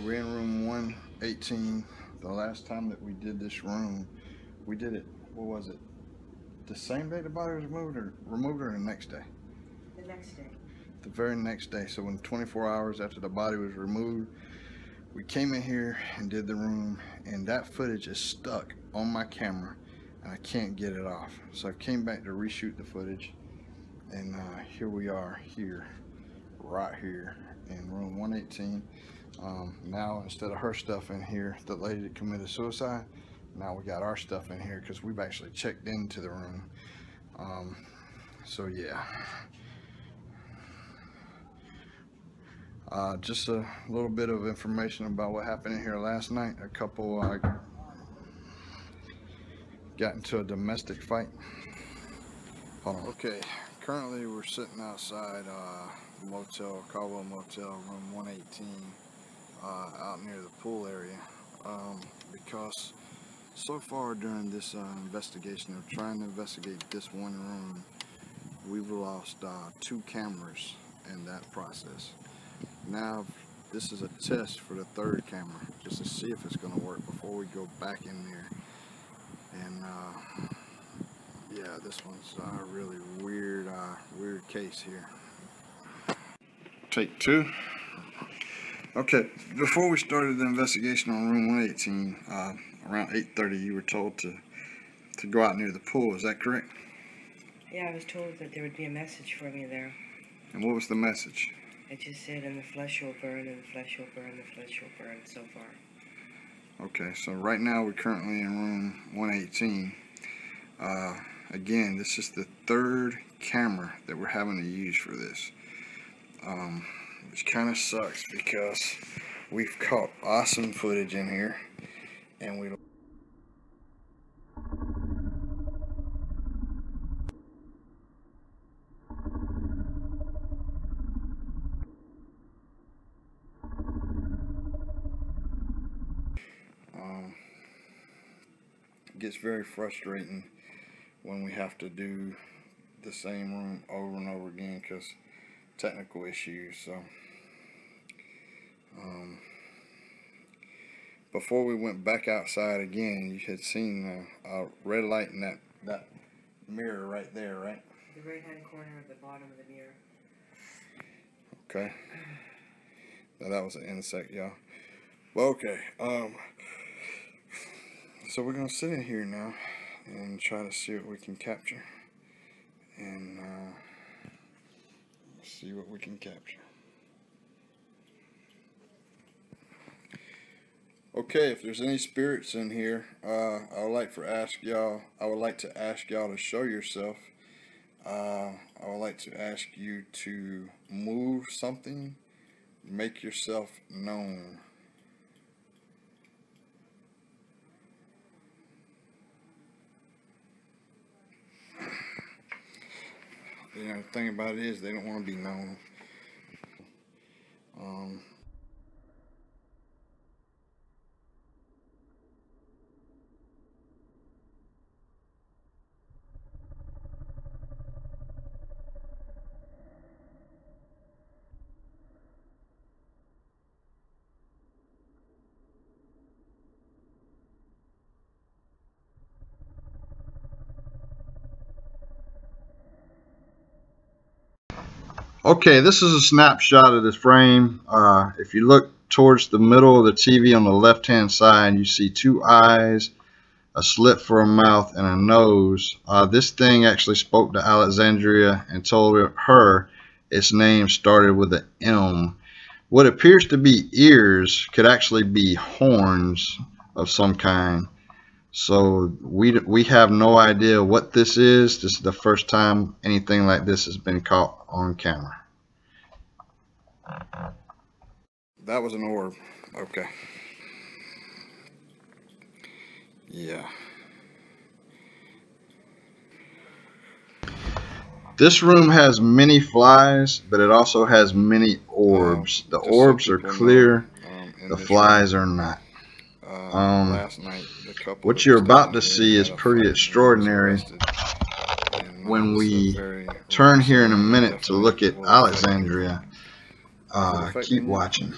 we're in room 118. The last time that we did this room, we did it, what was it? The same day the body was removed or the next day? The next day. The very next day. So in 24 hours after the body was removed, we came in here and did the room, and that footage is stuck on my camera and I can't get it off. So I came back to reshoot the footage, and here we are here, right here in room 118. Now instead of her stuff in here, the lady that committed suicide, now we got our stuff in here because we've actually checked into the room. So yeah, just a little bit of information about what happened in here last night. A couple got into a domestic fight. Hold on. Okay, currently we're sitting outside motel, Caldwell Motel, room 118, out near the pool area, because so far during this investigation of trying to investigate this one room, we've lost 2 cameras in that process. Now this is a test for the 3rd camera, just to see if it's going to work before we go back in there. And yeah, this one's a really weird case here. Take 2. Okay, before we started the investigation on room 118, around 8:30, you were told to go out near the pool. Is that correct? Yeah, I was told that there would be a message for me there. And what was the message? It just said, and the flesh will burn, and the flesh will burn, the flesh will burn, so far. Okay, so right now we're currently in room 118. Again, this is the 3rd camera that we're having to use for this. Which kind of sucks because we've caught awesome footage in here, and we it gets very frustrating when we have to do the same room over and over again because technical issues. So before we went back outside again, you had seen a red light in that mirror right there, right? The right hand corner at the bottom of the mirror. Okay. Now that was an insect, y'all. Well, okay. So we're gonna sit in here now and try to see what we can capture, and see what we can capture. Okay, if there's any spirits in here, I would like to ask y'all to show yourself. I would like to ask you to move something, make yourself known. You know, the thing about it is they don't want to be known. Okay, this is a snapshot of this frame. If you look towards the middle of the TV on the left hand side, you see 2 eyes, a slit for a mouth, and a nose. This thing actually spoke to Alexandria and told her its name started with an M. What appears to be ears could actually be horns of some kind. So we have no idea what this is. This is the first time anything like this has been caught on camera. That was an orb. Okay. Yeah. This room has many flies, but it also has many orbs. The orbs are clear, the flies are not. Last night, what you're about to see is pretty extraordinary. When we turn here in a minute to look at Alexandria, keep watching.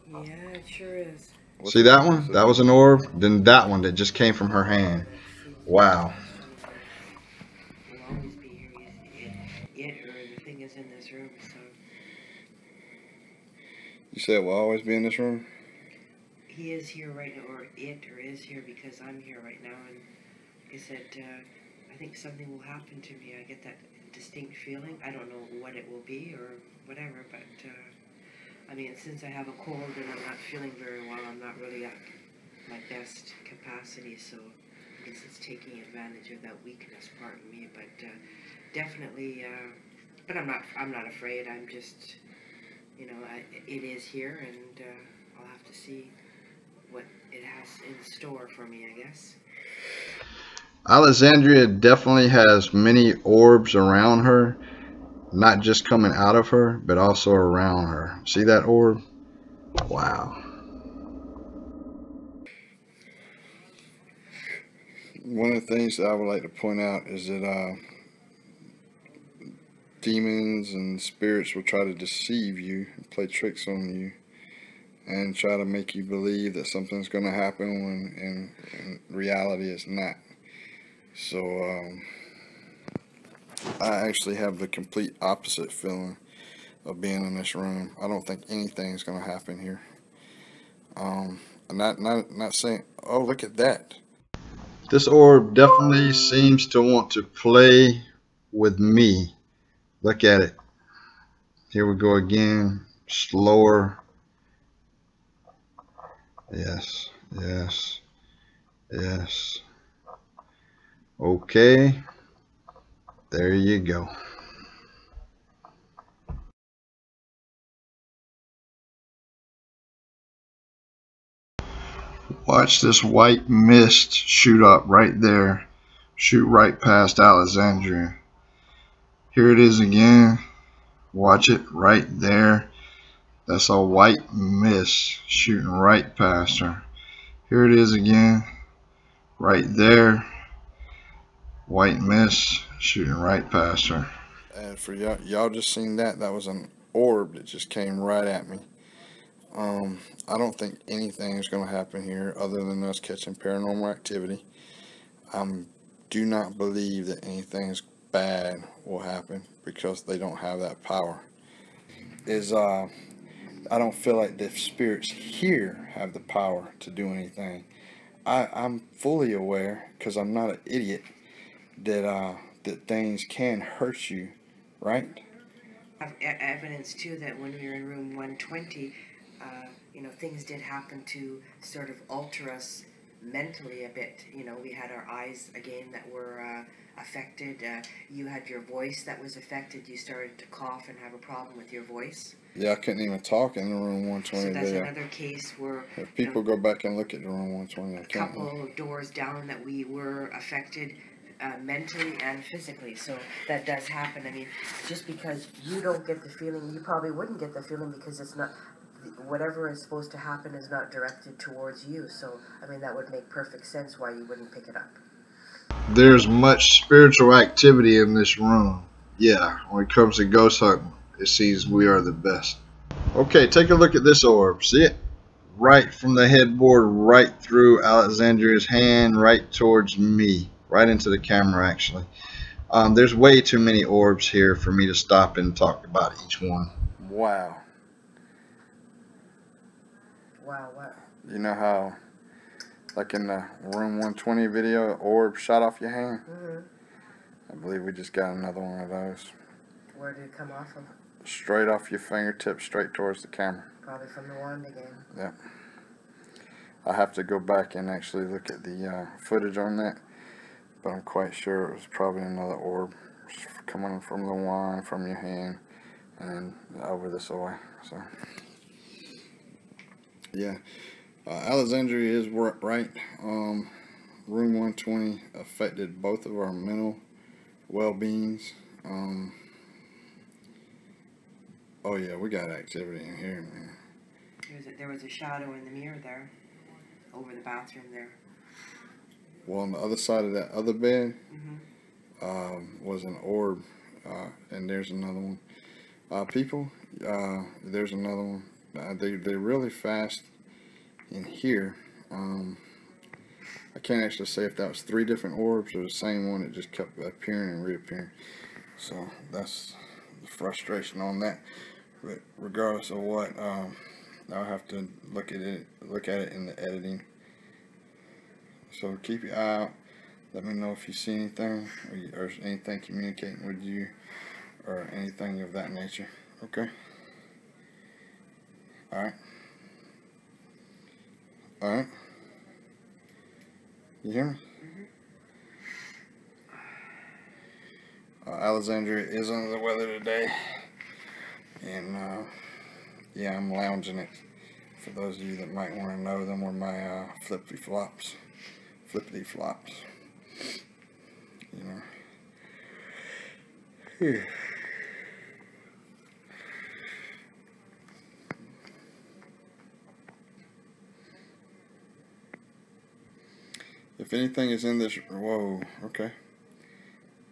Yeah, it sure is. What's See that? that one? That was an orb. Then that one that just came from her Yeah, hand. that seems to be Wow. questioning that will always be here. It or the thing is in this room. So You said we'll always be in this room? he is here right now, or it or is here because I'm here right now. And like I said, I think something will happen to me. I get that distinct feeling. I don't know what it will be or whatever, but I mean, since I have a cold and I'm not feeling very well, I'm not really at my best capacity. So I guess it's taking advantage of that weakness part of me. But definitely, but I'm not afraid. I'm just, it is here, and I'll have to see what it has in store for me, I guess. Alexandria definitely has many orbs around her, not just coming out of her, but also around her. See that orb? Wow. One of the things that I would like to point out is that demons and spirits will try to deceive you, play tricks on you, and try to make you believe that something's going to happen when in reality it's not. So I actually have the complete opposite feeling of being in this room. I don't think anything's going to happen here. I'm not saying, oh, look at that. This orb definitely seems to want to play with me. Look at it. Here we go again. Slower. Yes. Yes. Yes. Okay. There you go. Watch this white mist shoot up right there. Shoot right past Alexandria. Here it is again. Watch it right there. That's a white mist shooting right past her. Here it is again. Right there. White mist shooting right past her. And for y'all just seen that, that was an orb that just came right at me. I don't think anything is going to happen here other than us catching paranormal activity. I do not believe that anything bad will happen because they don't have that power. I don't feel like the spirits here have the power to do anything. I'm fully aware, because I'm not an idiot, that things can hurt you, right? I have evidence too that when we were in room 120, things did happen to sort of alter us mentally a bit. We had our eyes again that were affected. You had your voice that was affected. You started to cough and have a problem with your voice. Yeah, I couldn't even talk in the room So 120 that's video. another case where If people go back and look at the room 120, I a can't. couple of doors down that we were affected mentally and physically. So that does happen. I mean, just because you don't get the feeling, you probably wouldn't get the feeling because it's not, whatever is supposed to happen is not directed towards you. So, I mean, that would make perfect sense why you wouldn't pick it up. There's much spiritual activity in this room. Yeah, when it comes to ghost hunting, it seems we are the best. Okay, take a look at this orb. See it? Right from the headboard, right through Alexandria's hand, right towards me. Right into the camera, actually. There's way too many orbs here for me to stop and talk about each one. Wow. Wow, what? You know how, like in the room 120 video, an orb shot off your hand? I believe we just got another one of those. Where did it come off of? Straight off your fingertip, straight towards the camera. Probably from the wand again. Yep. I have to go back and actually look at the footage on that, but I'm quite sure it was probably another orb coming from the wand, from your hand, and over this way. So, yeah, Alexandria is right. Room 120 affected both of our mental well-beings. Oh yeah, we got activity in here, man. There was a shadow in the mirror there, over the bathroom there. Well, on the other side of that other bed Mm-hmm. was an orb, and there's another one. People, there's another one. They're really fast in here. I can't actually say if that was 3 different orbs or the same one that just kept appearing and reappearing. So that's the frustration on that. But regardless of what, I'll have to look at it in the editing. So keep your eye out. Let me know if you see anything or anything communicating with you or anything of that nature. Okay? Alright? Alright? You hear me? Alexandria is under the weather today. And, yeah, I'm lounging it. For those of you that might want to know, them were my flippity flops. You know. Here. If anything is in this, whoa, okay.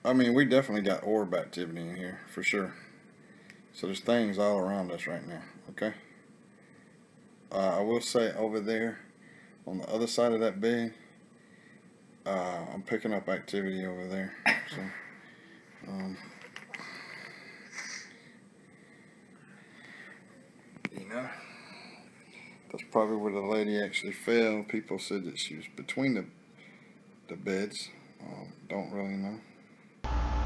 I mean, we definitely got orb activity in here, for sure. So there's things all around us right now, okay? I will say over there, on the other side of that bed, I'm picking up activity over there. So, you know, that's probably where the lady actually fell. People said that she was between the beds. Don't really know.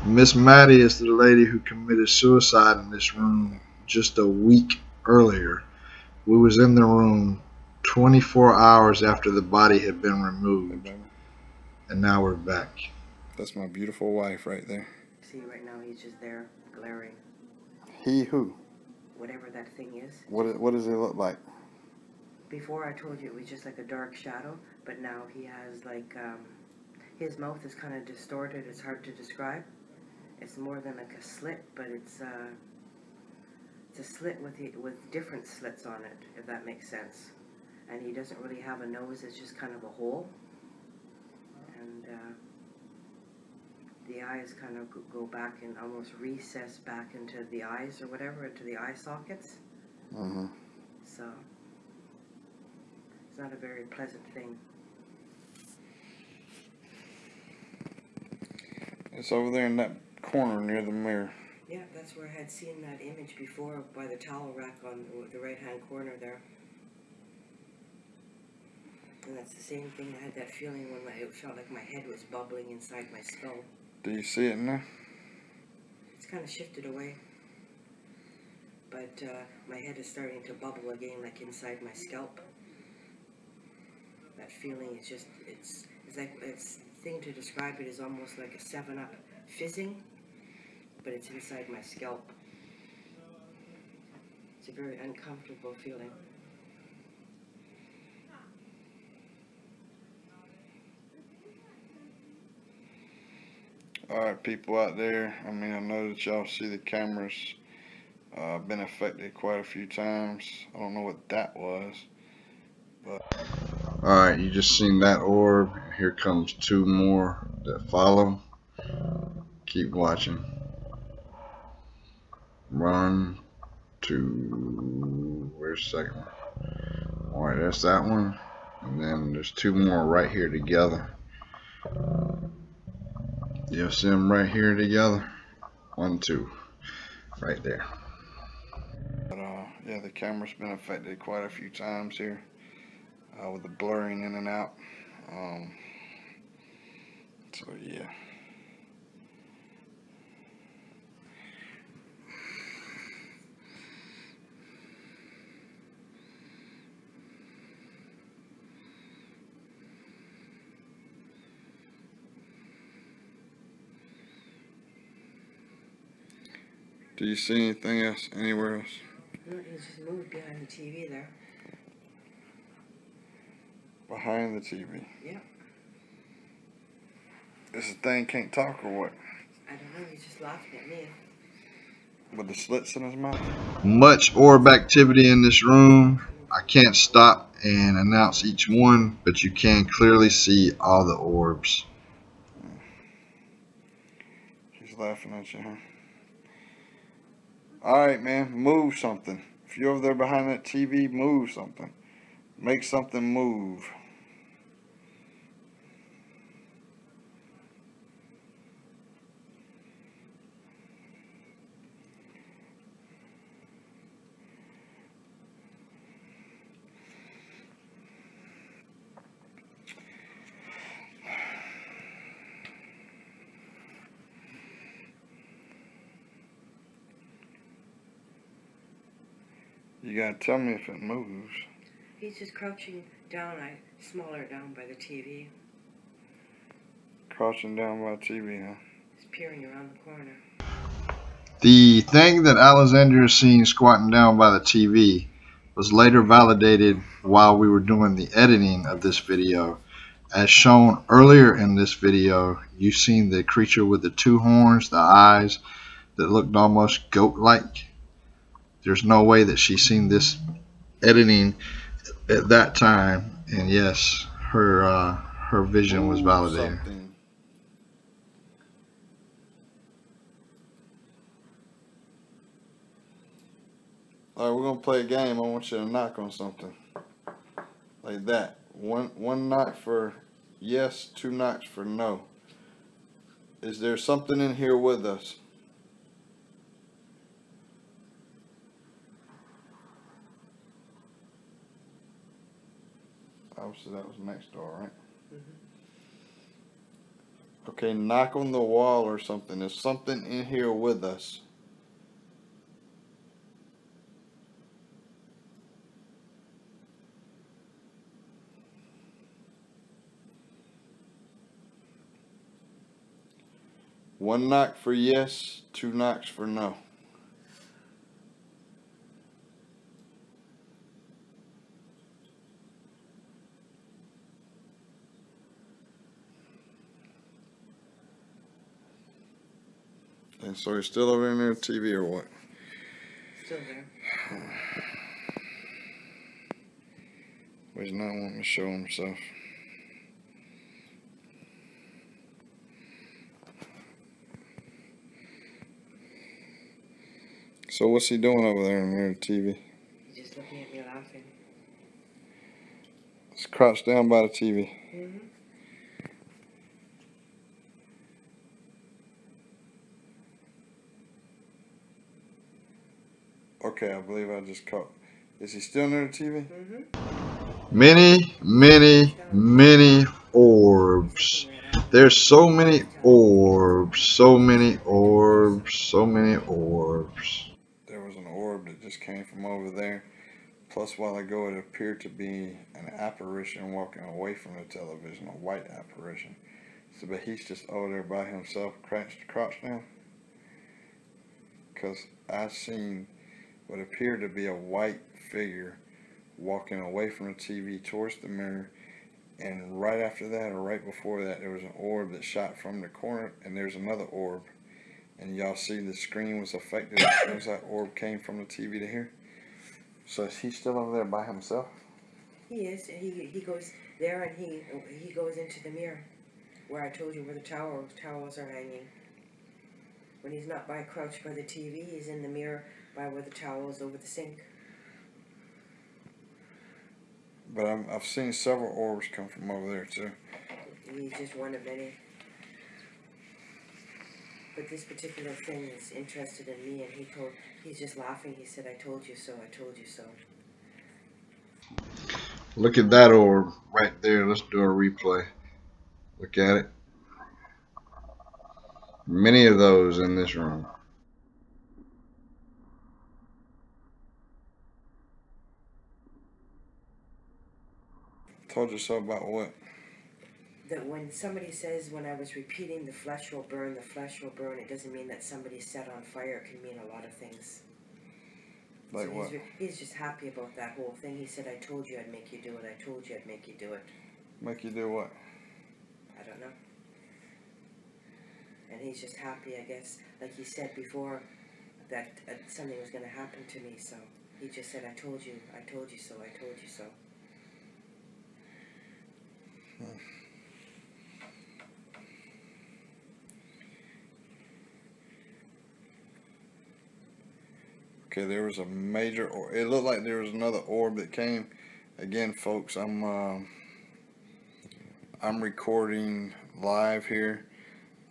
Miss Maddie is the lady who committed suicide in this room just a week earlier. We was in the room 24 hours after the body had been removed. And now we're back. That's my beautiful wife right there. See, right now he's just there, glaring. He who? Whatever that thing is. What does it look like? Before I told you it was just like a dark shadow, but now he has like, his mouth is kind of distorted. It's hard to describe. It's more than like a slit, but it's a slit with different slits on it, if that makes sense. And he doesn't really have a nose. It's just kind of a hole. And the eyes kind of go back and almost recess back into the eyes or whatever, into the eye sockets. So it's not a very pleasant thing. It's over there in that corner near the mirror. Yeah, that's where I had seen that image before by the towel rack on the right-hand corner there. And that's the same thing. I had that feeling when it felt like my head was bubbling inside my skull. Do you see it now? It's kind of shifted away. But my head is starting to bubble again, like inside my scalp. That feeling is just, it's like, the thing to describe it is almost like a 7-Up fizzing, but it's inside my scalp. It's a very uncomfortable feeling. Alright, people out there, I mean, I know that y'all see the cameras been affected quite a few times. I don't know what that was, but Alright, you just seen that orb. Here comes 2 more that follow. Keep watching. 1, 2, where's the second one? Alright, that's that one. And then there's 2 more right here together. You'll see them right here together. 1, 2. Right there. But yeah, the camera's been affected quite a few times here. With the blurring in and out. So yeah. Do you see anything else anywhere else? No, he's just moved behind the TV there. Behind the TV? Yeah. This thing can't talk or what? I don't know, he's just laughing at me. With the slits in his mouth? Much orb activity in this room. I can't stop and announce each one, but you can clearly see all the orbs. He's laughing at you, huh? Alright, man, move something. If If you're over there behind that TV, move something. Make something move. You gotta tell me if it moves. He's just crouching down, smaller down by the TV. Crouching down by the TV, huh? He's peering around the corner. The thing that Alexandria seen squatting down by the TV was later validated while we were doing the editing of this video. As shown earlier in this video, you've seen the creature with the two horns, the eyes that looked almost goat-like. There's no way that she's seen this editing at that time, and yes, her vision was validated. Something. Alright, we're gonna play a game. I want you to knock on something. Like that. One knock for yes, two knocks for no. Is there something in here with us? Obviously that was next door, right? Okay, knock on the wall or something. There's something in here with us. One knock for yes, two knocks for no. And so you're still over in there with TV or what? Still there. Well, he's not wanting to show himself. So what's he doing over there in the TV? He's just looking at me laughing. He's crouched down by the TV. Mm-hmm. Okay, I believe I just caught. Is he still near the TV? Mm-hmm. Many orbs. There's so many orbs, so many orbs, so many orbs. There was an orb that just came from over there. Plus, a while ago, it appeared to be an apparition walking away from the television, a white apparition. So, but he's just over there by himself, crouched down. Because I seen what appeared to be a white figure walking away from the TV towards the mirror, and right after that or right before that there was an orb that shot from the corner, and there's another orb, and y'all see the screen was affected as soon as that orb came from the TV to here. So is he still over there by himself? He is. He goes there and he goes into the mirror where I told you where the towels are hanging. When he's not crouched by the TV, he's in the mirror by where the towel is over the sink. But I've seen several orbs come from over there too. He's just one of many. But this particular thing is interested in me, and he's just laughing. He said, "I told you so, I told you so." Look at that orb right there. Let's do a replay. Look at it. Many of those in this room. Told you so about what? That when somebody says, when I was repeating, the flesh will burn, it doesn't mean that somebody's set on fire. It can mean a lot of things. Like so what? He's just happy about that whole thing. He said, "I told you I'd make you do it. I told you I'd make you do it." Make you do what? I don't know. And he's just happy, I guess, like he said before, that something was going to happen to me. So he just said, "I told you so, I told you so." Okay, there was a major, or it looked like there was another orb that came. Again, folks, I'm recording live here.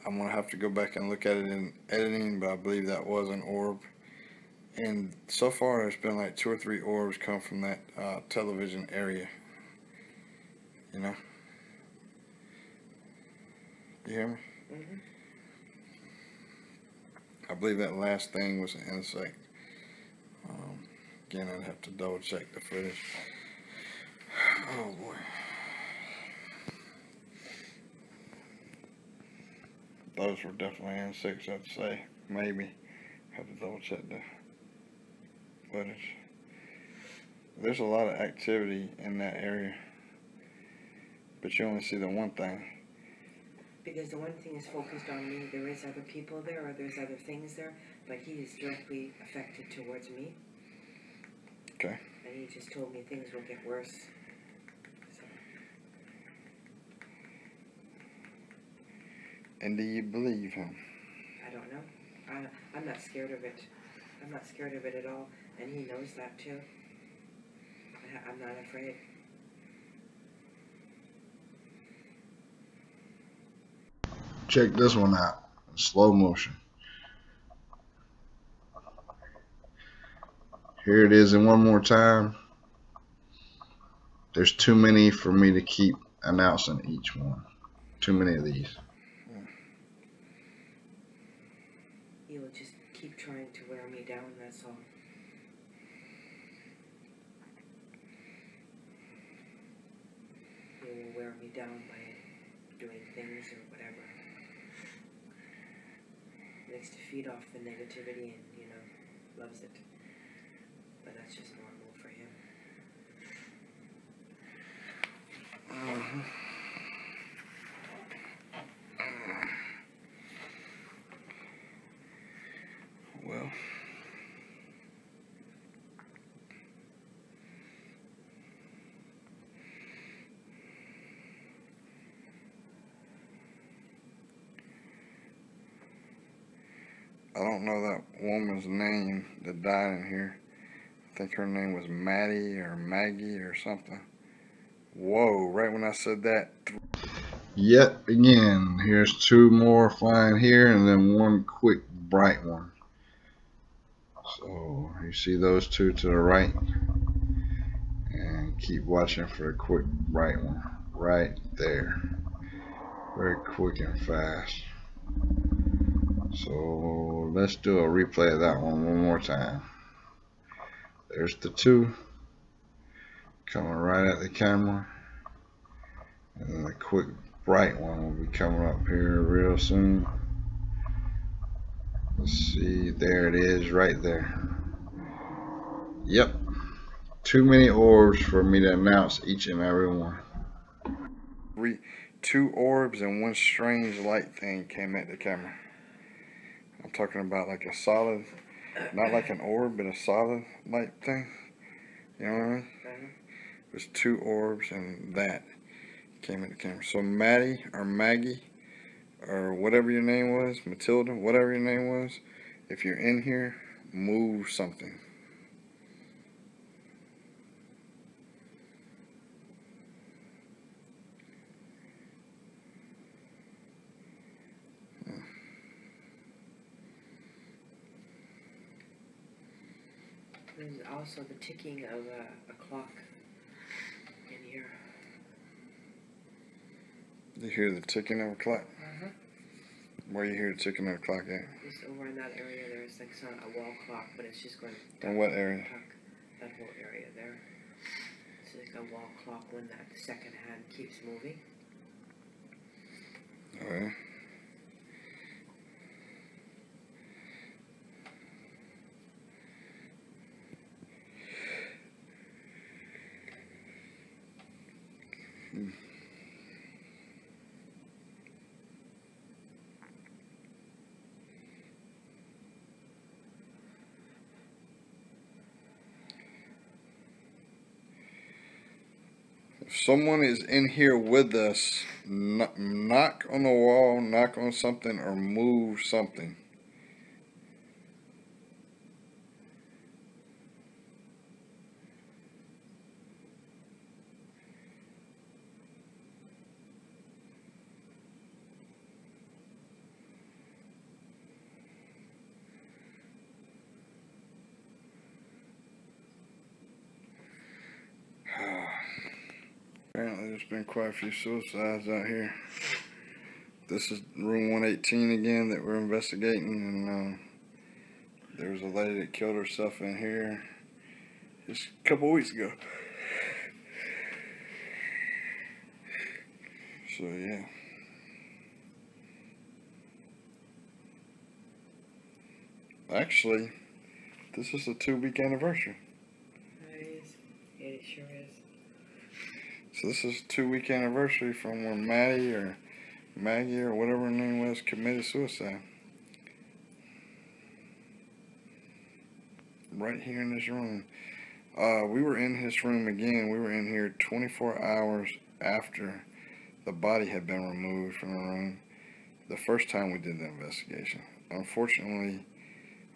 I'm gonna have to go back and look at it in editing, but I believe that was an orb. And so far, there's been like 2 or 3 orbs come from that television area. You know? You hear me? Mm-hmm. I believe that last thing was an insect. Again, I'd have to double check the footage. Oh boy. Those were definitely insects, I'd say. Maybe. Have to double check the footage. There's a lot of activity in that area, but you only see the one thing. Because the one thing is focused on me. There is other people there, or there's other things there, but he is directly affected towards me. Okay. And he just told me things will get worse. So. And do you believe him? I don't know. I'm not scared of it. I'm not scared of it at all, and he knows that too. I'm not afraid. Check this one out. Slow motion. Here it is in one more time. There's too many for me to keep announcing each one. Too many of these. He will just keep trying to wear me down, that's all. He will wear me down by doing things or whatever. He likes to feed off the negativity and, you know, loves it. But that's just normal for him. Well, I don't know that woman's name that died in here. I think her name was Maddie or Maggie or something. Whoa, right when I said that. Yet again, here's 2 more flying here and then one quick bright one. So you see those 2 to the right, and keep watching for a quick bright one right there. Very quick and fast. So let's do a replay of that one more time. There's the 2 coming right at the camera, and then the quick bright one will be coming up here real soon. Let's see, there it is right there. Yep, too many orbs for me to announce each and every one. 2 orbs and 1 strange light thing came at the camera. I'm talking about like a solid, not like an orb, but a solid light thing. You know what I mean? There's 2 orbs and that came at the camera. So Maddie or Maggie or whatever your name was, Matilda, whatever your name was, if you're in here, move something. There's also the ticking of a clock in here. You hear the ticking of a clock? Where you hear the ticking of a clock at? Just over in that area, there's like a wall clock, but it's just going. In what area? That whole area there. It's like a wall clock when that second hand keeps moving. Okay. If someone is in here with us, knock on the wall, knock on something, or move something. Apparently there's been quite a few suicides out here. This is room 118 again that we're investigating, and there was a lady that killed herself in here just a couple weeks ago. So yeah. Actually, this is the 2-week anniversary. Nice. It sure is. So this is 2-week anniversary from when Maddie or Maggie or whatever her name was committed suicide. Right here in this room. We were in his room again. We were in here 24 hours after the body had been removed from the room the first time we did the investigation. Unfortunately,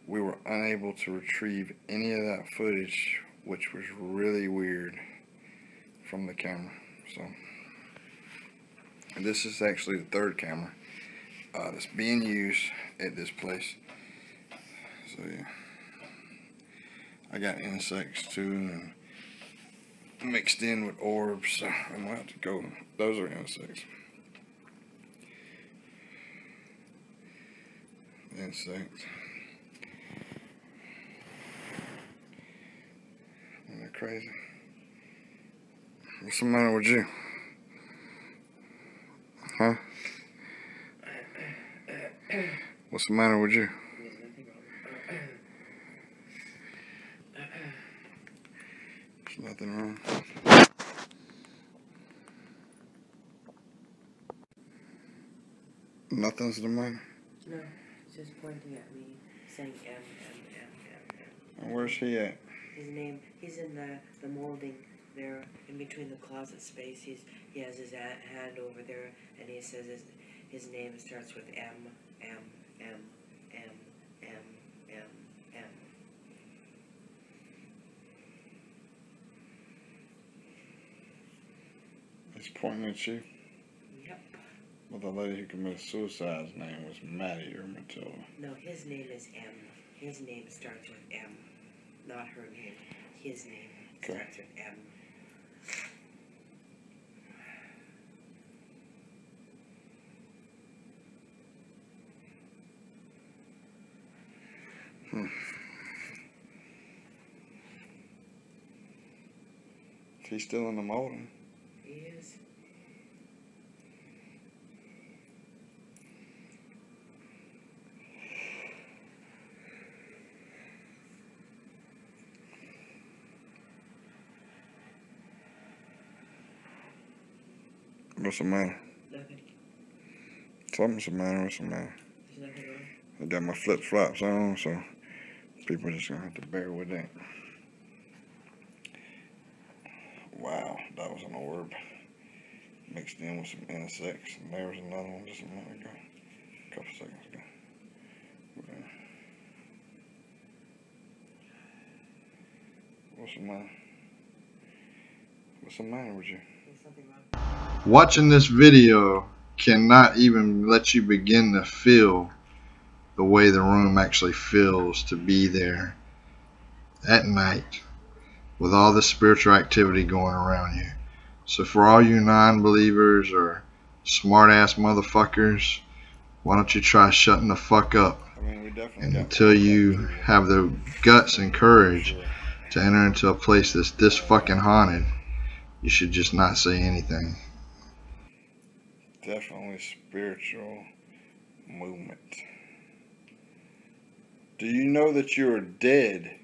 we were unable to retrieve any of that footage, which was really weird, from the camera. So, and this is actually the third camera that's being used at this place. So yeah, I got insects too, and mixed in with orbs, so I'm gonna have to go. Those are insects. Insects. Isn't that crazy? What's the matter with you? Huh? What's the matter with you? There's nothing wrong. Nothing's the matter? No, it's just pointing at me, saying M. And where's he at? His name, he's in the molding there, in between the closet space. He has his hand over there, and he says his name starts with M, M, M, M, M, M, M. He's pointing at you? Yep. Well, the lady who committed suicide's name was Maddie or Matilda. No, his name is M. His name starts with M. Not her name. His name starts with M. He's still in the molding. He is. What's the matter? Nothing. Something's the matter. What's the matter? There's nothing wrong. I got my flip-flops on, so people just gonna have to bear with that. Wow, that was an orb mixed in with some insects, and there was another one just a minute ago, a couple seconds ago. Okay. What's the matter? What's the matter with you? There's something wrong. Watching this video cannot even let you begin to feel the way the room actually feels to be there at night with all the spiritual activity going around you. So for all you non-believers or smart-ass motherfuckers, why don't you try shutting the fuck up? I mean, we definitely And got until you have the guts and courage to enter into a place that's this fucking haunted, you should just not say anything. definitely spiritual movement. Do you know that you are dead?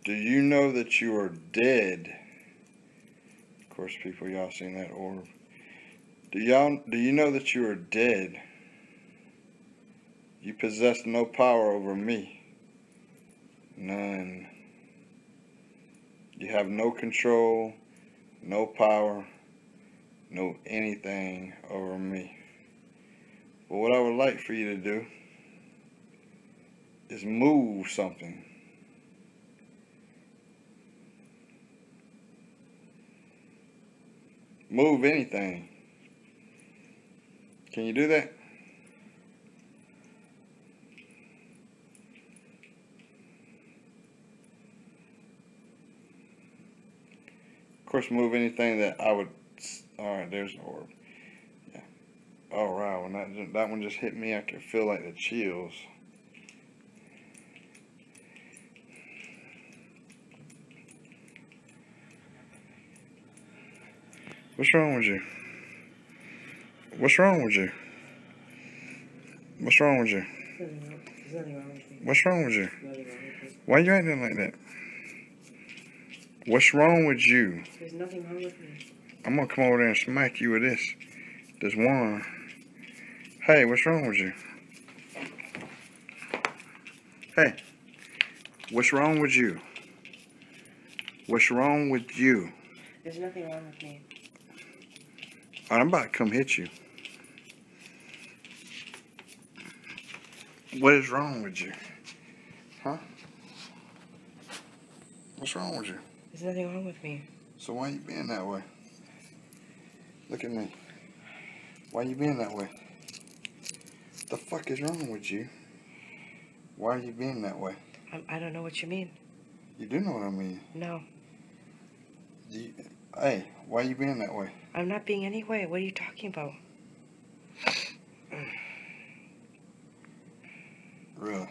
Do you know that you are dead? Of course, people, y'all seen that orb. Do you know that you are dead? You possess no power over me. None. You have no control, no power, no anything over me. But what I would like for you to do is move something. Move anything. Can you do that? course, move anything that I would. Alright, there's an orb. Yeah. Alright, when that one just hit me, I could feel like the chills. What's wrong with you? What's wrong with you? What's wrong with you? There's nothing wrong with me. What's wrong with you? Nothing wrong with me. Why you acting like that? What's wrong with you? There's nothing wrong with me. I'm gonna come over there and smack you with this wand. Hey, what's wrong with you? Hey, what's wrong with you? What's wrong with you? There's nothing wrong with me. Alright, I'm about to come hit you. What is wrong with you? Huh? What's wrong with you? There's nothing wrong with me. So why you being that way? Look at me. Why you being that way? The fuck is wrong with you? Why are you being that way? I don't know what you mean. You do know what I mean. No. Hey, why you being that way? I'm not being any way. What are you talking about? Really?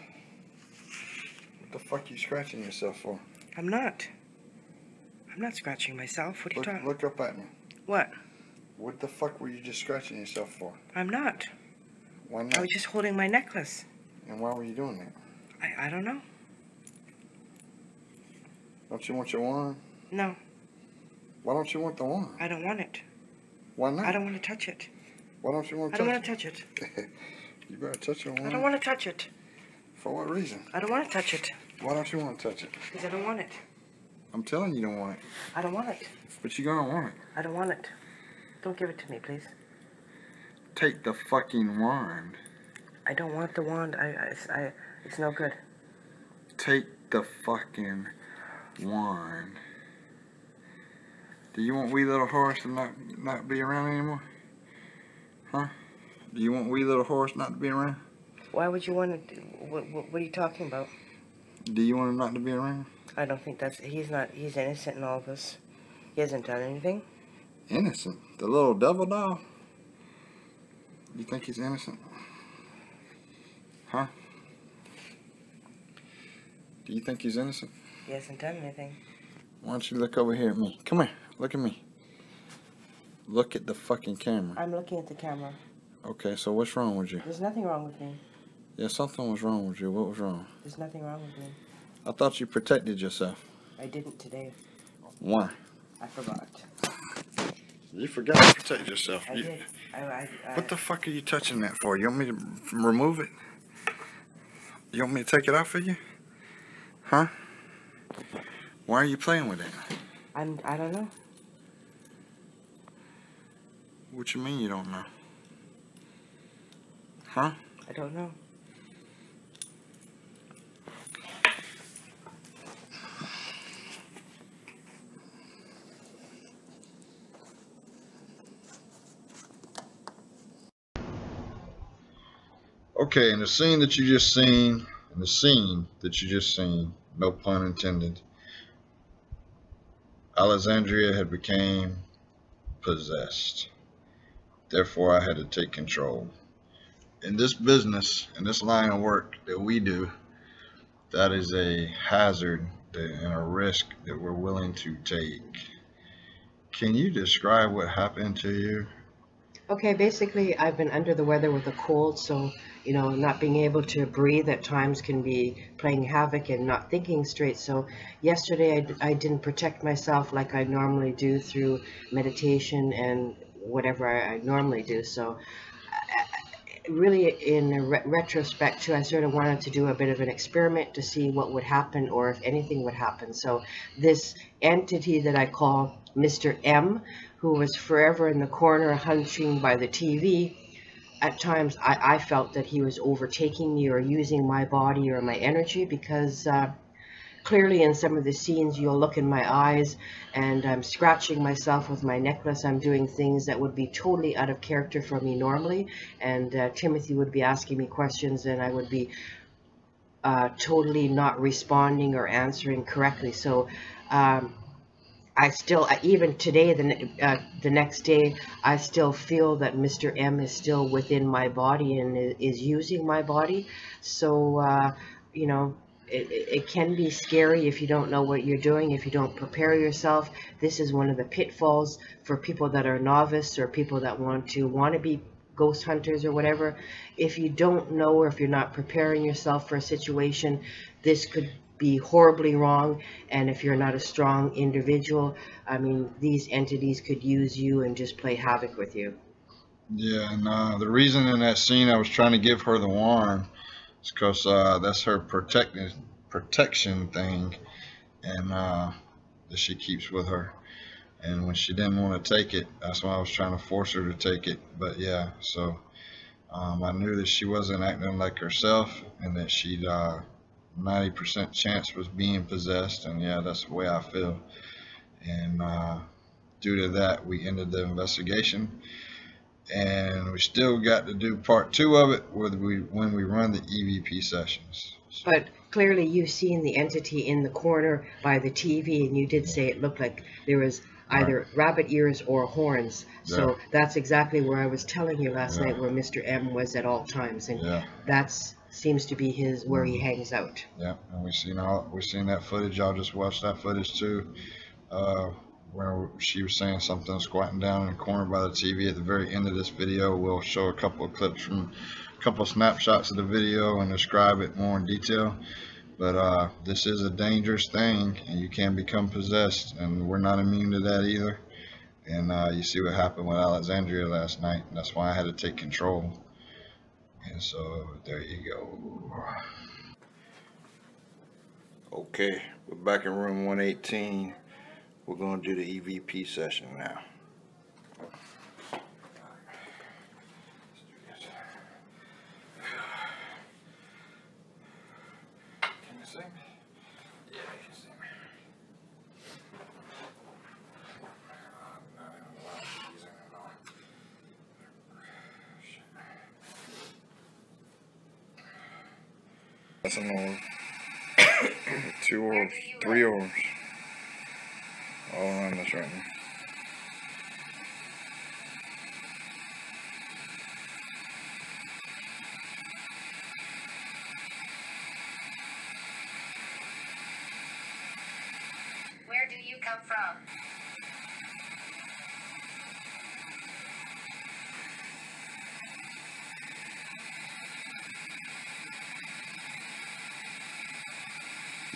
What the fuck you scratching yourself for? I'm not. I'm not scratching myself. What are you talking? Look up at me. What? What the fuck were you just scratching yourself for? I'm not. Why not? I was just holding my necklace. And why were you doing that? I don't know. Don't you want your wand? No. Why don't you want the wand? I don't want it. Why not? I don't want to touch it. Why don't you want to I touch don't want to touch it. You better touch your wand. I don't want to touch it. For what reason? I don't want to touch it. Why don't you want to touch it? Because I don't want it. I'm telling you don't want it. I don't want it. But you're gonna want it. I don't want it. Don't give it to me, please. Take the fucking wand. I don't want the wand. It's no good. Take the fucking wand. Do you want wee little horse to not be around anymore? Huh? Do you want wee little horse not to be around? Why would you want to? What are you talking about? Do you want him not to be around? I don't think that's. He's innocent in all of this. He hasn't done anything. Innocent? The little devil doll? You think he's innocent? Huh? Do you think he's innocent? He hasn't done anything. Why don't you look over here at me? Come here. Look at me. Look at the fucking camera. I'm looking at the camera. Okay, so what's wrong with you? There's nothing wrong with me. Yeah, something was wrong with you. What was wrong? There's nothing wrong with me. I thought you protected yourself. I didn't today. Why? I forgot. You forgot to protect yourself. I did. What the fuck are you touching that for? You want me to remove it? You want me to take it out for you? Huh? Why are you playing with it? I don't know. What you mean you don't know? Huh? I don't know. Okay, and the scene that you just seen, no pun intended, Alexandria had became possessed. Therefore, I had to take control. In this business, in this line of work that we do, that is a hazard and a risk that we're willing to take. Can you describe what happened to you? Okay, basically, I've been under the weather with a cold, so, not being able to breathe at times can be playing havoc and not thinking straight. So yesterday, I didn't protect myself like I normally do through meditation and whatever I normally do. So really, in retrospect, too, I sort of wanted to do a bit of an experiment to see what would happen or if anything would happen. So this entity that I call Mr. M, who was forever in the corner hunching by the TV, at times I felt that he was overtaking me or using my body or my energy, because clearly in some of the scenes you'll look in my eyes and I'm scratching myself with my necklace. I'm doing things that would be totally out of character for me normally, and Timothy would be asking me questions and I would be totally not responding or answering correctly. So I still, even today, the next day, I still feel that Mr. M is still within my body and is using my body. So, you know, it can be scary if you don't know what you're doing, if you don't prepare yourself. This is one of the pitfalls for people that are novice or people that want to be ghost hunters or whatever. If you don't know, or if you're not preparing yourself for a situation, this could be horribly wrong. And if you're not a strong individual, I mean, these entities could use you and just play havoc with you. Yeah, and the reason in that scene I was trying to give her the wand is because that's her protection thing, and that she keeps with her. And when she didn't want to take it, that's why I was trying to force her to take it. But yeah, so I knew that she wasn't acting like herself, and that she'd 90% chance was being possessed. And yeah, that's the way I feel. And due to that, we ended the investigation, and we still got to do part 2 of it when we run the EVP sessions. So, but clearly you've seen the entity in the corner by the TV, and you did say it looked like there was either rabbit ears or horns. So that's exactly where I was telling you last night, where Mr. M was at all times, and that's seems to be where he hangs out. Yeah, and we've seen that footage. I'll just watch that footage too, where she was saying something, squatting down in the corner by the TV. At the very end of this video, we'll show a couple of clips from a couple of snapshots of the video and describe it more in detail. But this is a dangerous thing, and you can become possessed, and we're not immune to that either. And you see what happened with Alexandria last night, and that's why I had to take control. And so there you go. Okay, we're back in room 118. We're going to do the EVP session now. Can you see me? Yeah, you can see me. That's an orb. 2 orbs, 3 orbs. All around us right now. Where do you come from?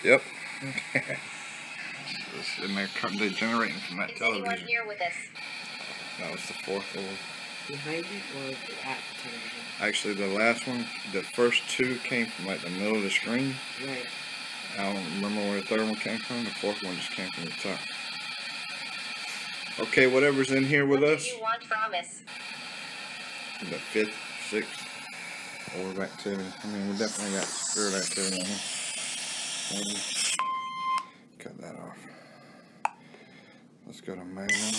Yep. And they're generating from that television. Is anyone here with us? That was the 4th orb. Behind you or at the television? Actually, the last one, the first 2 came from like the middle of the screen. Right. I don't remember where the 3rd one came from. The 4th one just came from the top. Okay, whatever's in here with us. What do you want from us? The 5th, 6th orb activity. I mean, we definitely got spirit activity in here. Maybe. Cut that off. Let's go to Magnum.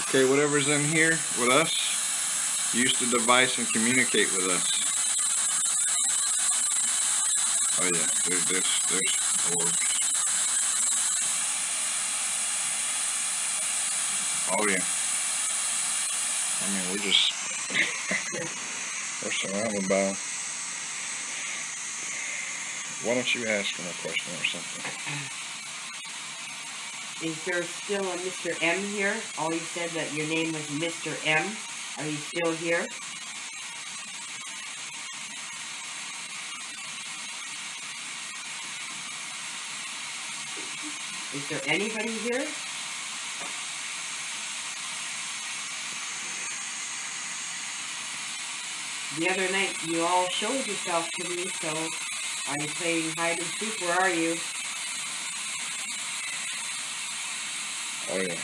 Okay, whatever's in here with us, use the device and communicate with us. Oh yeah, there's orbs. Oh yeah. I mean, we're just we're surrounded by them. Why don't you ask him a question or something? Is there still a Mr. M here? Oh, you said that your name was Mr. M. Are you still here? Is there anybody here? The other night you all showed yourself to me, so are you playing hide and seek? Where are you? Oh yeah.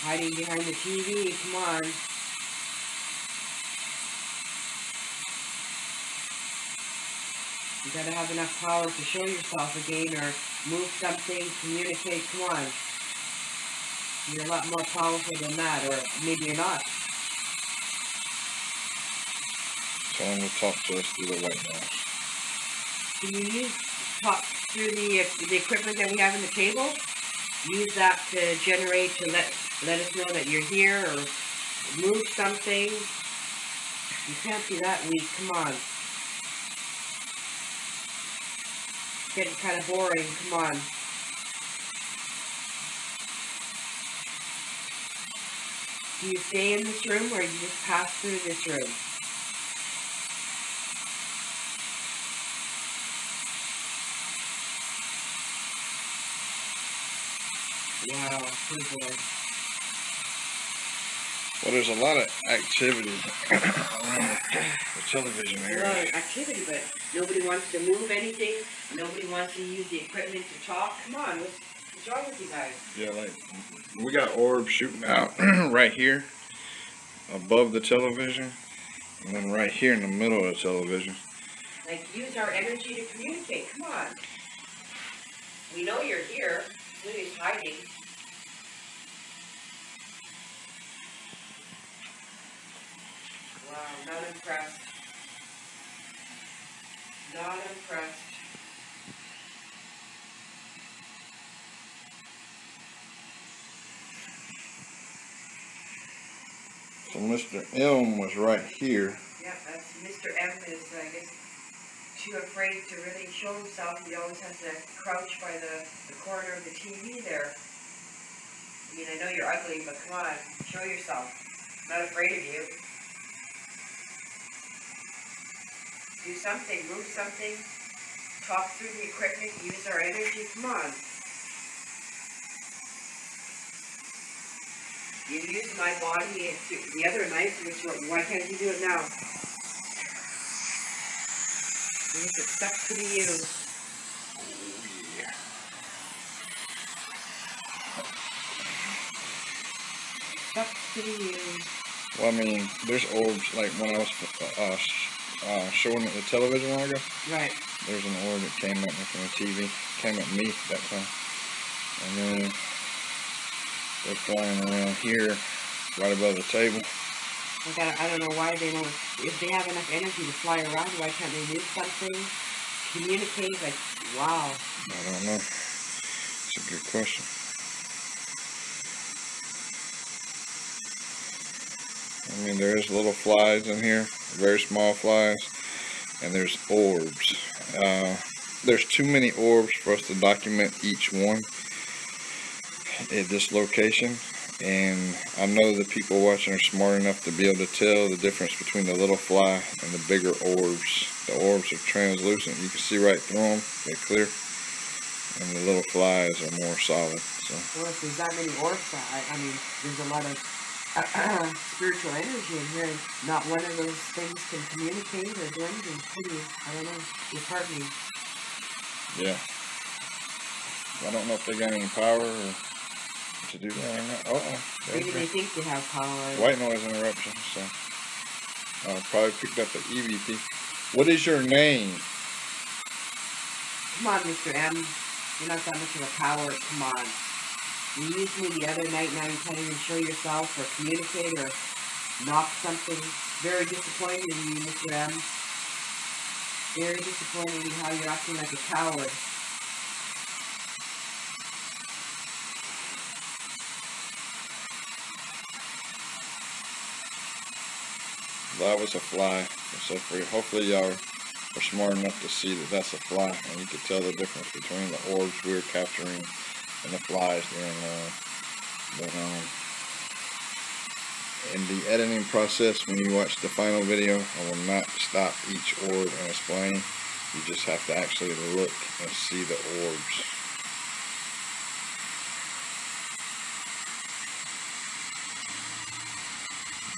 Hiding behind the TV, come on. You gotta have enough power to show yourself again or move something, communicate, come on. You're a lot more powerful than that, or maybe you're not. Tell him to talk to us through the white noise. Can you talk through the equipment that we have on the table? Use that to generate, to let us know that you're here, or move something. You can't be that weak. Come on. It's getting kind of boring. Come on. Do you stay in this room, or you just pass through this room? Wow, good boy. Well, there's a lot of activity around the television There's a area. lot of activity, but nobody wants to move anything. Nobody wants to use the equipment to talk. Come on, what's wrong with you guys? Yeah, like we got orbs shooting out right here above the television, and then right here in the middle of the television. Like, use our energy to communicate. Come on. We know you're here. Nobody's hiding. Wow, not impressed. Not impressed. So Mr. M was right here. Yeah, that's Mr. M is, I guess, too afraid to really show himself. He always has to crouch by the corner of the TV there. I mean, I know you're ugly, but come on, show yourself. I'm not afraid of you. Do something, move something, talk through the equipment, use our energy, come on. You used my body and the other night, why can't you do it now? I guess it sucks to be you. Sucks to be you. Well, I mean, there's orbs, like when I was showing it the television a while ago. Right. There's an orb that came at me from the TV. Came at me that time. And then they're flying around here, right above the table. I don't know why they don't. If they have enough energy to fly around, why can't they move something? Communicate? Like, wow. I don't know. It's a good question. I mean, there's little flies in here, very small flies, and there's orbs. There's too many orbs for us to document each one at this location, and I know the people watching are smart enough to be able to tell the difference between the little fly and the bigger orbs. The orbs are translucent. You can see right through them. They're clear. And the little flies are more solid. So. Well, if there's that many orbs, I mean, there's a lot of spiritual energy in here. Not one of those things can communicate or do anything. It's pretty, I don't know, disheartening. Yeah. I don't know if they got any power or to do that or not. Maybe they think they have power. White noise interruption, so probably picked up an EVP. What is your name? Come on, Mr. M. You're not that much of a coward. Come on. You used me the other night, now you can't even show yourself or communicate or knock something. Very disappointed in you, Mr. M. Very disappointed in how you're acting like a coward. That was a fly. So hopefully y'all are smart enough to see that that's a fly, and you can tell the difference between the orbs we were capturing and the flies during in the editing process, when you watch the final video, I will not stop each orb and explain. You just have to actually look and see the orbs.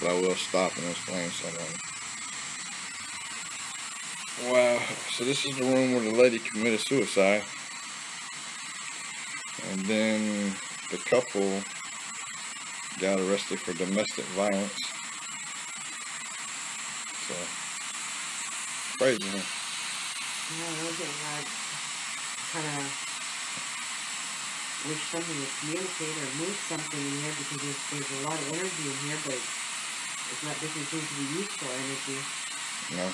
But I will stop and explain some of them. Wow, so this is the room where the lady committed suicide. And then the couple got arrested for domestic violence. So, crazy, huh? Yeah, one thing I kind of wish something would communicate or move something in here, because there's a lot of energy in here, but it's not, doesn't seem to be useful energy. No.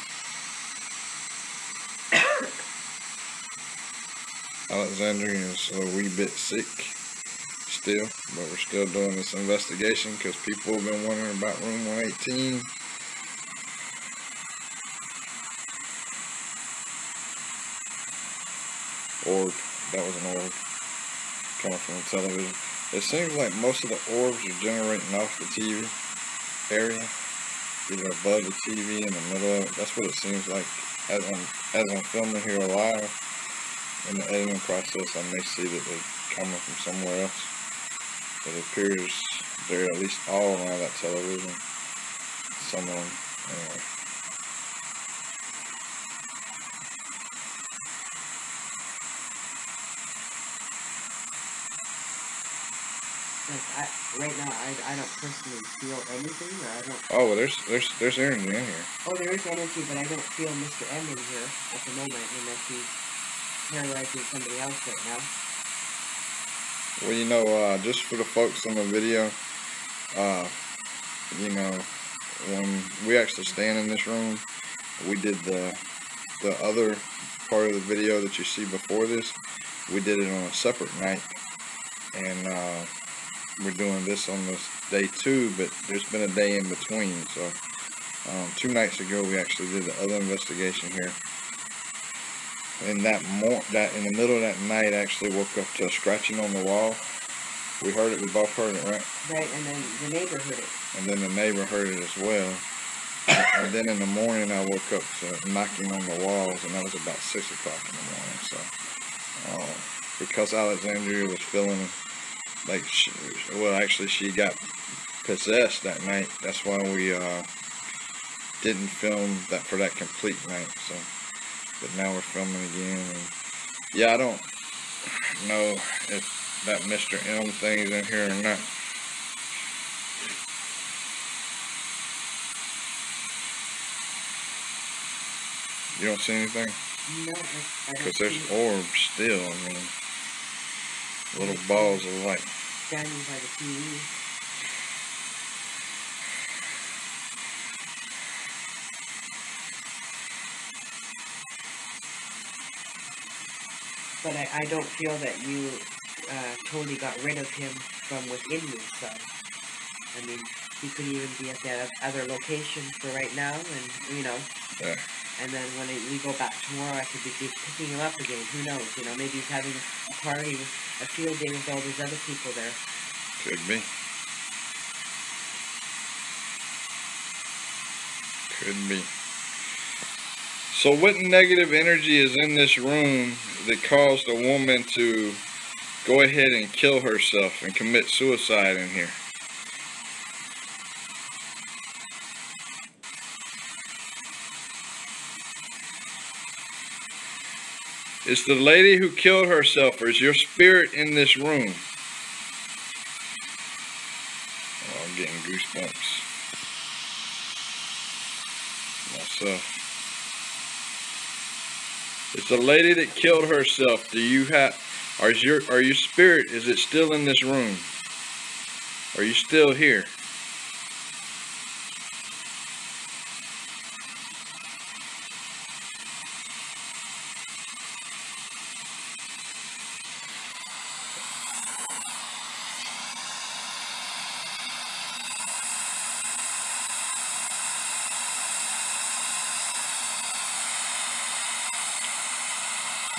Alexandria is a wee bit sick still, but we're still doing this investigation because people have been wondering about room 118. Orb, that was an orb coming from the television. It seems like most of the orbs are generating off the TV area, either above the TV, in the middle of it. That's what it seems like as I'm filming here live. In the editing process, I may see that they're coming from somewhere else. But it appears they're at least all around that television. Some of them, anyway. Like right now, I don't personally feel anything, or I don't. Oh, well, there's energy in here. Oh, there is energy, but I don't feel Mr. M in here at the moment, unless he's terrorizing somebody else right now. Well, you know, just for the folks on the video, you know, when we actually stand in this room, we did the other part of the video that you see before this. We did it on a separate night, and we're doing this on this day 2, but there's been a day in between. So 2 nights ago, we actually did the other investigation here. And that in the middle of that night, I actually woke up to a scratching on the wall. We heard it. We both heard it, right? Right, and then the neighbor heard it. And then the neighbor heard it as well. And then in the morning, I woke up to knocking on the walls, and that was about 6 o'clock in the morning. So, because Alexandria was feeling like, she got possessed that night. That's why we didn't film that for that complete night. So, but now we're filming again. And yeah, I don't know if that Mr. M thing is in here or not. You don't see anything? No, I don't. Because there's orbs still. I mean, little balls of light. Standing by the TV. But I don't feel that you totally got rid of him from within you, so. I mean, he could even be at that other location for right now, and, you know. Yeah. And then when we go back tomorrow, I could be picking him up again. Who knows? You know, maybe he's having a party, a field day with all these other people there. Could be. Could be. So what negative energy is in this room that caused a woman to go ahead and kill herself and commit suicide in here? Is the lady who killed herself, or is your spirit in this room? Oh, I'm getting goosebumps myself. Is the lady that killed herself, do you have, are your spirit, is it still in this room? Are you still here?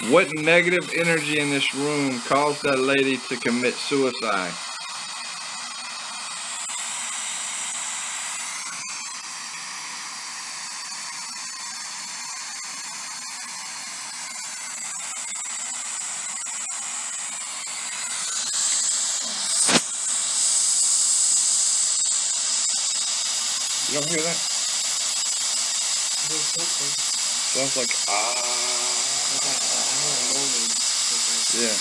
What negative energy in this room caused that lady to commit suicide? You don't hear that? There's something. Sounds like I heard a moaning. Yeah.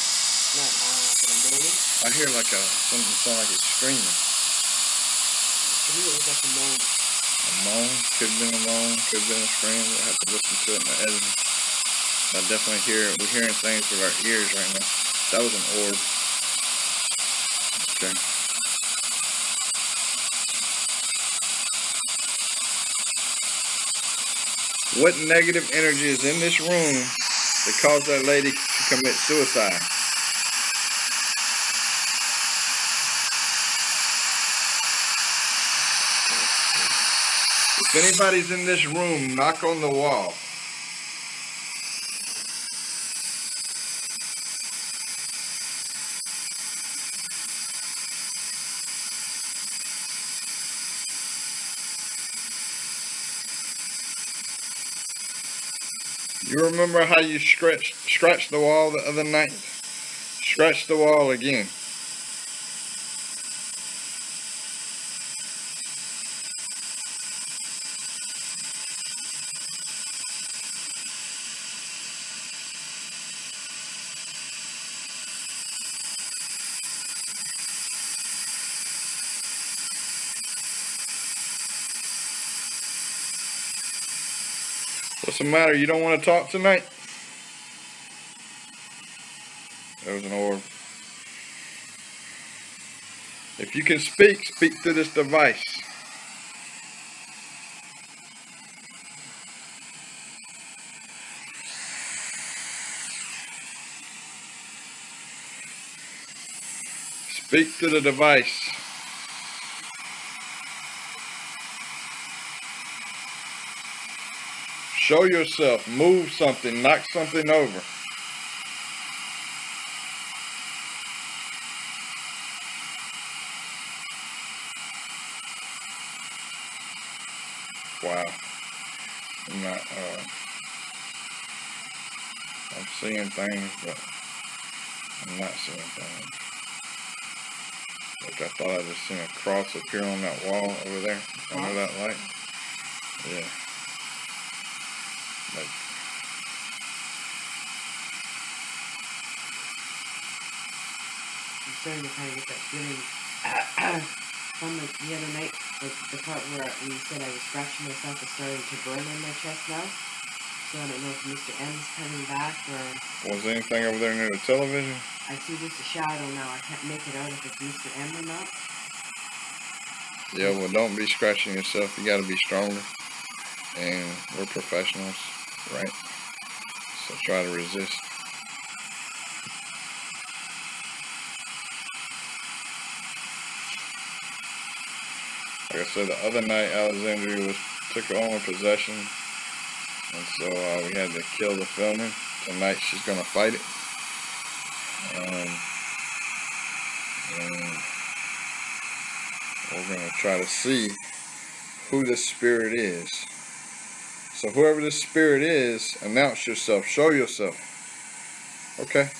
Not but a moaning. I hear like something sound like it's screaming. To me, it was like a moan. A moan? Could have been a moan, could have been a scream. We'll have to listen to it in the editing. I definitely hear it. We're hearing things with our ears right now. That was an orb. Okay. What negative energy is in this room that caused that lady to commit suicide. If anybody's in this room, knock on the wall. You remember how you scratched the wall the other night? Scratch the wall again. What's the matter? You don't want to talk tonight? There was an orb. If you can speak, speak to this device. Speak to the device. Show yourself, move something, knock something over. Wow. I'm seeing things, but I'm not seeing things. Like I thought I just seen a cross appear on that wall over there, under that light. Yeah. Like, I'm starting to kind of get that feeling from like the other night, like the part where you said I was scratching myself is starting to burn in my chest now. So I don't know if Mr. M's coming back or... Was there anything over there near the television? I see just a shadow now. I can't make it out if it's Mr. M or not. Yeah, well, don't be scratching yourself. You got to be stronger. And we're professionals, right? So try to resist. Like I said, the other night, Alexandria took her own possession. And so we had to kill the filming. Tonight, she's going to fight it. And we're going to try to see who this spirit is. So whoever this spirit is, announce yourself, show yourself. Okay.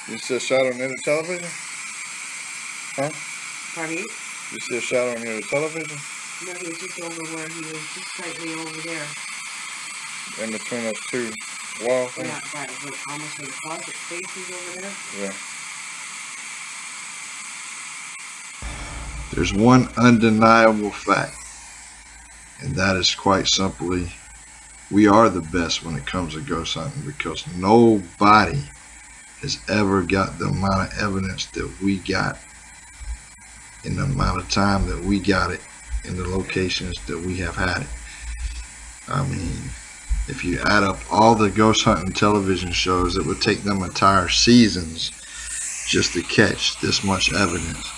You see a shadow near the television? Huh? Pardon me? You see a shadow near the television? No, he was just over where he was just slightly over there. In between those two walls? Yeah, right. Almost where the closet space is over there. Yeah. There's one undeniable fact, and that is quite simply, we are the best when it comes to ghost hunting, because nobody has ever got the amount of evidence that we got in the amount of time that we got it in the locations that we have had it. I mean, if you add up all the ghost hunting television shows, it would take them entire seasons just to catch this much evidence.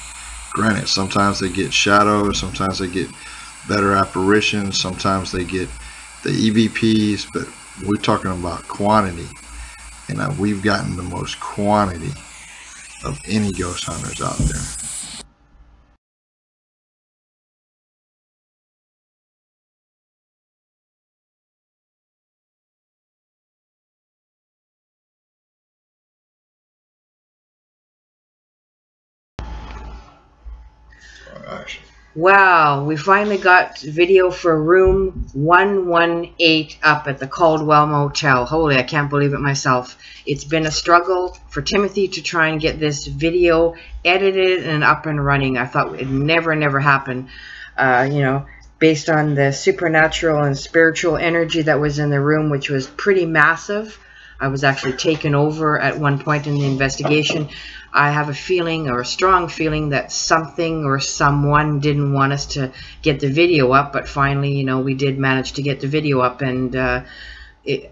Granted, sometimes they get shadows, sometimes they get better apparitions, sometimes they get the EVPs, but we're talking about quantity. And we've gotten the most quantity of any ghost hunters out there. Action. Wow, we finally got video for room 118 up at the Caldwell Motel. Holy, I can't believe it myself. It's been a struggle for Timothy to try and get this video edited and up and running. I thought it'd never happen. You know, based on the supernatural and spiritual energy that was in the room, which was pretty massive. I was actually taken over at one point in the investigation. I have a feeling, or a strong feeling, that something or someone didn't want us to get the video up, but finally, you know, we did manage to get the video up. And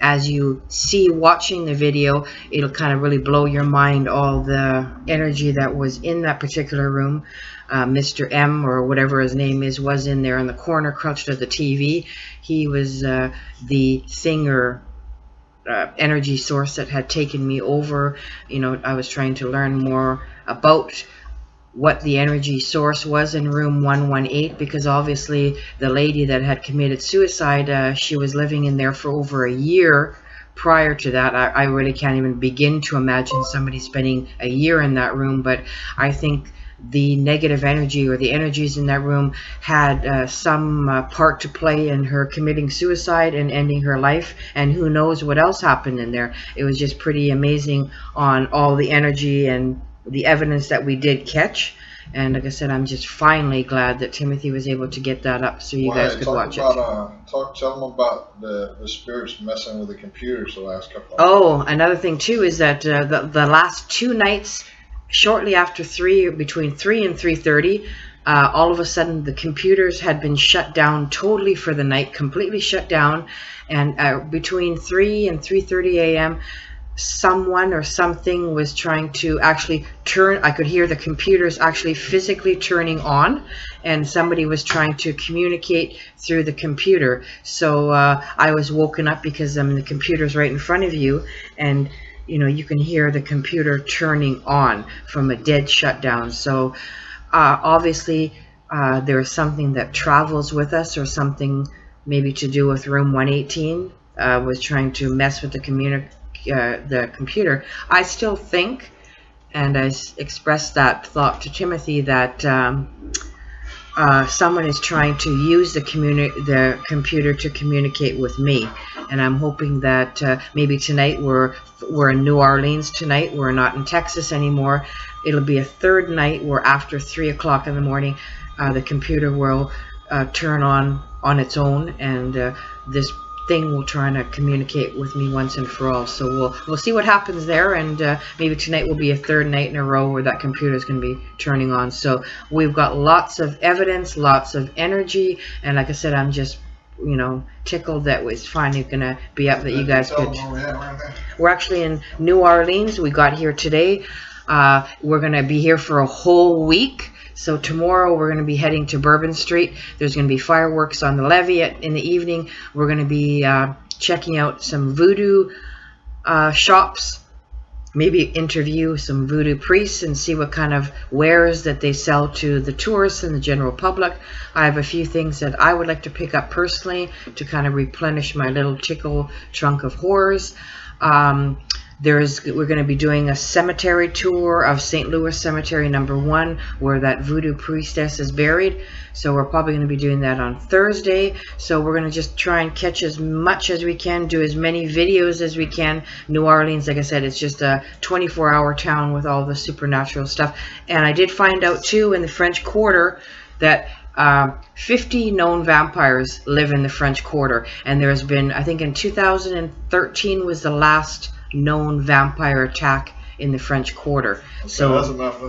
as you see watching the video, it'll kind of really blow your mind, all the energy that was in that particular room. Mr. M, or whatever his name is, was in there in the corner, crouched at the TV. He was the singer energy source that had taken me over. You know, I was trying to learn more about what the energy source was in room 118, because obviously the lady that had committed suicide, she was living in there for over a year prior to that. I really can't even begin to imagine somebody spending a year in that room, but I think the negative energy, or the energies in that room, had some part to play in her committing suicide and ending her life, and who knows what else happened in there. It was just pretty amazing on all the energy and the evidence that we did catch. And like I said, I'm just finally glad that Timothy was able to get that up so you guys could watch it. Tell them about the spirits messing with the computers the last couple of Oh, another thing too is that the last 2 nights, shortly after 3, between 3 and 3:30, all of a sudden the computers had been shut down totally for the night, completely shut down. And between 3 and 3:30 a.m., someone or something was trying to actually turn. I could hear the computers actually physically turning on, and somebody was trying to communicate through the computer. So I was woken up because the computer's right in front of you, and you know, you can hear the computer turning on from a dead shutdown. So obviously there is something that travels with us, or something maybe to do with room 118 was trying to mess with the computer. I still think, and I expressed that thought to Timothy, that someone is trying to use the computer to communicate with me. And I'm hoping that maybe tonight we're in New Orleans tonight. We're not in Texas anymore. It'll be a third night where after 3 o'clock in the morning, the computer will turn on its own, and this thing will try to communicate with me once and for all. So we'll see what happens there, and maybe tonight will be a third night in a row where that computer is going to be turning on. So we've got lots of evidence, lots of energy, and like I said, I'm just, you know, tickled that it's finally going to be up, that you guys could. We're actually in New Orleans. We got here today. We're going to be here for a whole week. So tomorrow we're going to be heading to Bourbon Street. There's going to be fireworks on the levee in the evening. We're going to be checking out some voodoo shops, maybe interview some voodoo priests and see what kind of wares that they sell to the tourists and the general public. I have a few things that I would like to pick up personally to kind of replenish my little tickle trunk of horrors. We're going to be doing a cemetery tour of St. Louis Cemetery number 1, where that voodoo priestess is buried. So we're probably going to be doing that on Thursday. So we're going to just try and catch as much as we can, do as many videos as we can. New Orleans, like I said, it's just a 24-hour town with all the supernatural stuff. And I did find out too in the French Quarter that 50 known vampires live in the French Quarter. And there's been, I think in 2013 was the last known vampire attack in the French Quarter. Okay, so that's enough.